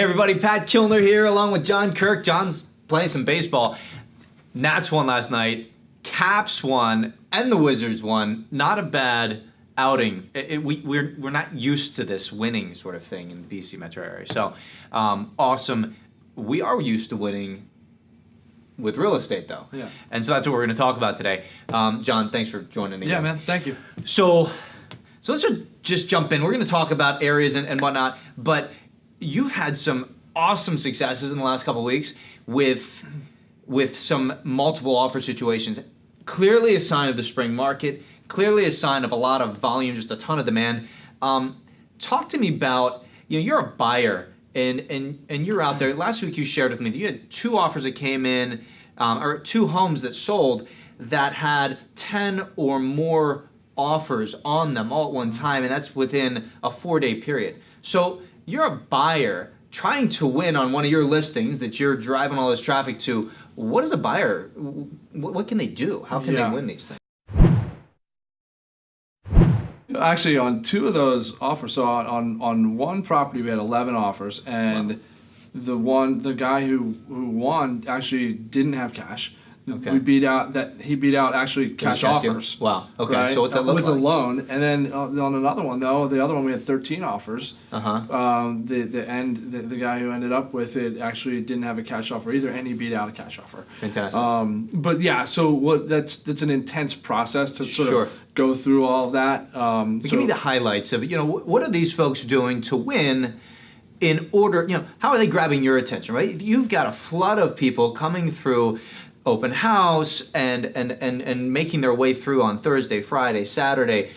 Hey everybody, Pat Kilner here along with John Kirk. John's playing some baseball. Nats won last night, Caps won, and the Wizards won. Not a bad outing. We're not used to this winning sort of thing in the DC metro area. So awesome. We are used to winning with real estate though. Yeah. And so that's what we're going to talk about today. John, thanks for joining again. Yeah, man. Thank you. So let's just jump in. We're going to talk about areas and whatnot, but you've had some awesome successes in the last couple of weeks with some multiple offer situations. Clearly a sign of the spring market, clearly a sign of a lot of volume, just a ton of demand. Talk to me about, you're a buyer and you're out there. Last week you shared with me that you had 2 offers that came in, or 2 homes that sold that had 10 or more offers on them all at one time, and that's within a 4-day period. So you're a buyer trying to win on one of your listings that you're driving all this traffic to. What is a buyer? What can they do? How can they win these things? Actually, on 2 of those offers, so on one property we had 11 offers, and wow. the guy who won actually didn't have cash. Okay. He beat out actually cash offers. Wow. Okay. Right? So what's that look with like? a loan, and then on another one though, the other one we had 13 offers. The guy who ended up with it actually didn't have a cash offer either, and he beat out a cash offer. Fantastic. But yeah, so that's an intense process to sort of go through all of that. Give me the highlights of it. What are these folks doing to win? In order, how are they grabbing your attention? Right, you've got a flood of people coming through open house and making their way through on Thursday, Friday, Saturday,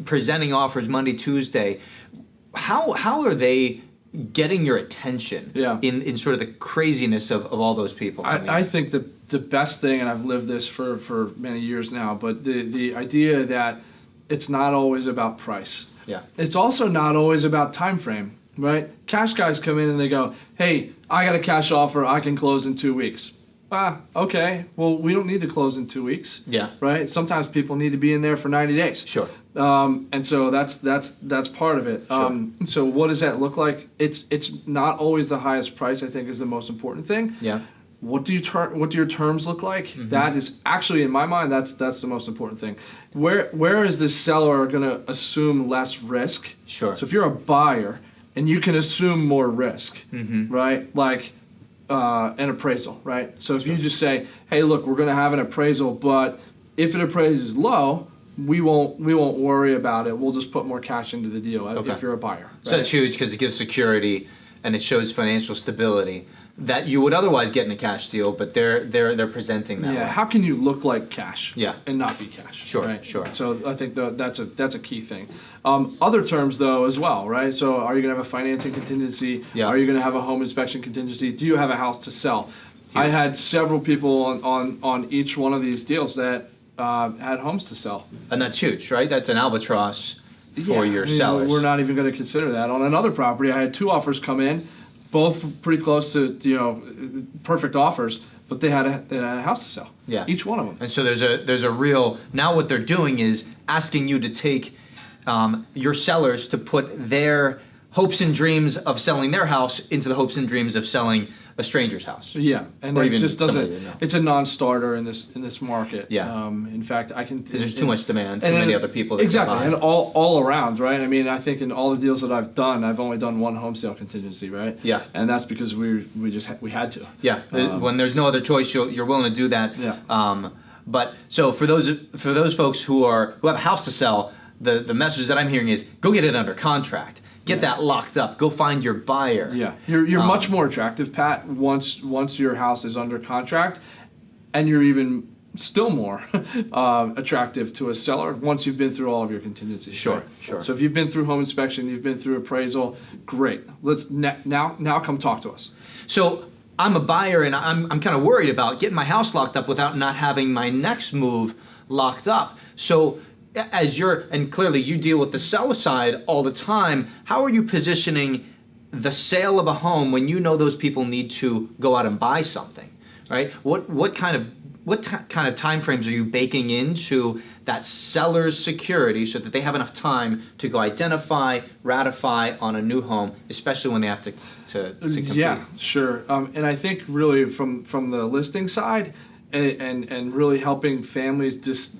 presenting offers Monday, Tuesday. How are they getting your attention in sort of the craziness of all those people? I think the best thing, and I've lived this for many years now, but the idea that it's not always about price. Yeah. It's also not always about time frame, right? Cash guys come in and they go, hey, I got a cash offer, I can close in 2 weeks. Okay. Well, we don't need to close in 2 weeks. Yeah. Right. Sometimes people need to be in there for 90 days. Sure. And so that's part of it. Sure. So what does that look like? It's not always the highest price. I think is the most important thing. Yeah. What do your terms look like? Mm-hmm. That is actually, in my mind, that's the most important thing. Where is the seller going to assume less risk? Sure. So if you're a buyer and you can assume more risk, right? Like. An appraisal, right? So if you just say, hey, look, we're going to have an appraisal, but if it appraises low, we won't worry about it. We'll just put more cash into the deal if you're a buyer. Right? So that's huge because it gives security and it shows financial stability that you would otherwise get in a cash deal, but they're presenting that way. How can you look like cash? Yeah. And not be cash? Sure, right? sure. So I think that's a key thing. Other terms though as well, right? So are you going to have a financing contingency? Yeah. Are you going to have a home inspection contingency? Do you have a house to sell? Huge. I had several people on each one of these deals that had homes to sell. And that's huge, right? That's an albatross for your sellers. We're not even going to consider that. On another property, I had 2 offers come in, both pretty close to perfect offers, but they had a house to sell. Yeah. Each one of them. And so there's a real, now what they're doing is asking you to take your sellers to put their hopes and dreams of selling their house into the hopes and dreams of selling a stranger's house. Yeah, and or it even just doesn't. you know. It's a non-starter in this market. Yeah. In fact, I can. There's too much demand. Too many other people. That Exactly, can buy. and all around, right? I mean, I think in all the deals that I've done, I've only done 1 home sale contingency, right? Yeah. And that's because we had to. Yeah. When there's no other choice, you're willing to do that. Yeah. But so for those folks who have a house to sell, the message that I'm hearing is go get it under contract. Get that locked up. Go find your buyer. Yeah, you're much more attractive, Pat, once your house is under contract, and you're even still more attractive to a seller once you've been through all of your contingencies. Sure, right? sure. So if you've been through home inspection, you've been through appraisal, great. Let's now come talk to us. So I'm a buyer, and I'm kind of worried about getting my house locked up without not having my next move locked up. So and clearly you deal with the seller side all the time, how are you positioning the sale of a home when you know those people need to go out and buy something, right? What kind of time frames are you baking into that seller's security so that they have enough time to go identify, ratify on a new home, especially when they have to compete. Yeah, sure. And I think really from the listing side and really helping families just,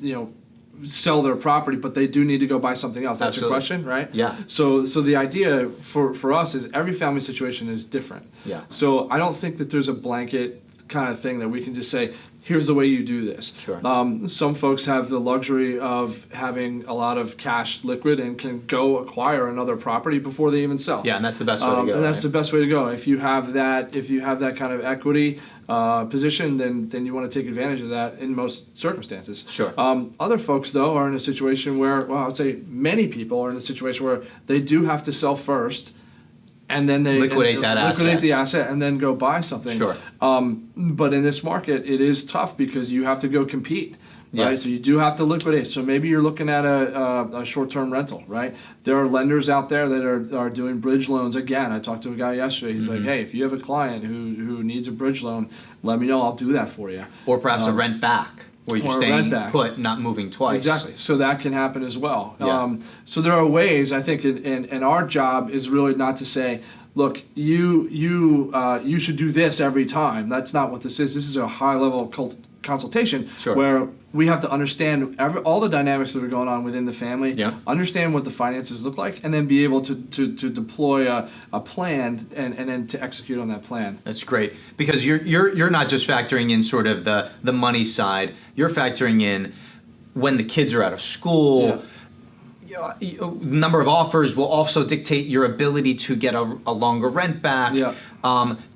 sell their property, but they do need to go buy something else. That's Absolutely. your question, right? Yeah. So the idea for us is every family situation is different. Yeah. So I don't think that there's a blanket kind of thing that we can just say, here's the way you do this. Sure. Some folks have the luxury of having a lot of cash liquid and can go acquire another property before they even sell. Yeah, and that's the best way to go. And that's right? the best way to go. If you have that kind of equity position, then you want to take advantage of that in most circumstances. Sure. Other folks, though, are in a situation where, well, I would say many people are in a situation where they do have to sell first, and then they Liquidate the asset and then go buy something. Sure. But in this market, it is tough because you have to go compete. Right, Yeah. so you do have to liquidate. So maybe you're looking at a short-term rental, right? There are lenders out there that are doing bridge loans. Again, I talked to a guy yesterday. He's like, hey, if you have a client who needs a bridge loan, let me know. I'll do that for you. Or perhaps a rent back, where you're or a staying rent back. put, not moving twice. Exactly. So that can happen as well. Yeah. So there are ways, I think, and our job is really not to say, look, you should do this every time. That's not what this is. This is a high-level consultation Sure. where we have to understand all the dynamics that are going on within the family, Yeah. understand what the finances look like, and then be able to deploy a plan and then to execute on that plan. That's great, because you're not just factoring in sort of the money side. You're factoring in when the kids are out of school. Number of offers will also dictate your ability to get a longer rent back. Yeah.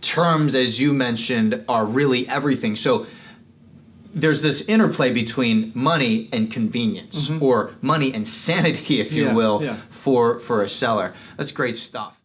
Terms, as you mentioned, are really everything. So there's this interplay between money and convenience, or money and sanity, if you Yeah, will, yeah. for a seller. That's great stuff.